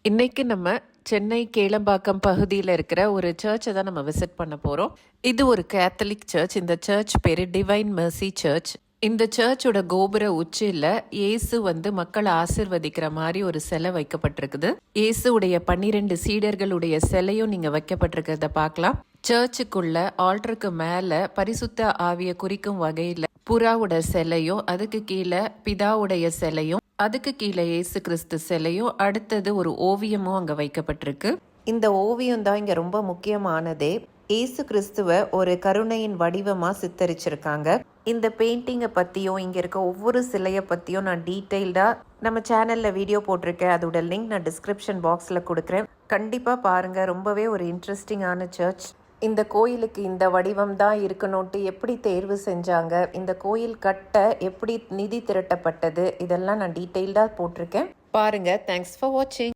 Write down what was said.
இன்னைக்கு நம்ம சென்னை கேளம்பாக்கம் பகுதியில் இருக்கிற ஒரு சர்ச்சை தான் நம்ம விசிட் பண்ண போகிறோம். இது ஒரு கேத்தலிக் சர்ச். இந்த சர்ச் பேர் டிவைன் மெர்சி சர்ச். இந்த சர்ச்சோட கோபுர உச்சியில் இயேசு மக்களை ஆசிர்வதிக்கிற மாதிரி ஒரு சிலை வைக்கப்பட்டிருக்குது. இயேசுடைய 12 சீடர்களுடைய சிலையும் நீங்க வைக்கப்பட்டிருக்கிறத பார்க்கலாம். சர்ச்சுக்குள்ள ஆல்டருக்கு மேல பரிசுத்த ஆவிய குறிக்கும் வகையில புறாவோட சிலையும், அதுக்கு கீழே பிதாவுடைய சிலையும், அதுக்கு கீழே இயேசு கிறிஸ்து சிலையும், அடுத்தது ஒரு ஓவியமும் அங்க வைக்கப்பட்டிருக்கு. இந்த ஓவியம் தான் இங்க ரொம்ப முக்கியமானதே. இயேசு கிறிஸ்துவ ஒரு கருணையின் வடிவமா சித்தரிச்சிருக்காங்க. இந்த பெயிண்டிங்கை பத்தியும் இங்க இருக்க ஒவ்வொரு சிலையை பத்தியும் நான் டீட்டெயில்டா நம்ம சேனல்ல வீடியோ போட்டிருக்கேன். அதோட லிங்க் நான் டிஸ்கிரிப்ஷன் பாக்ஸ்ல கொடுக்குறேன். கண்டிப்பா பாருங்க. ரொம்பவே ஒரு இன்ட்ரெஸ்டிங்கான சர்ச். இந்த கோயிலுக்கு இந்த வடிவம் தான் இருக்கணும்ட்டு எப்படி தேர்வு செஞ்சாங்க, இந்த கோயில் கட்ட எப்படி நிதி திரட்டப்பட்டது, இதெல்லாம் நான் டீட்டெயில்டாக போட்டிருக்கேன். பாருங்க. தேங்க்ஸ் ஃபார் வாட்சிங்.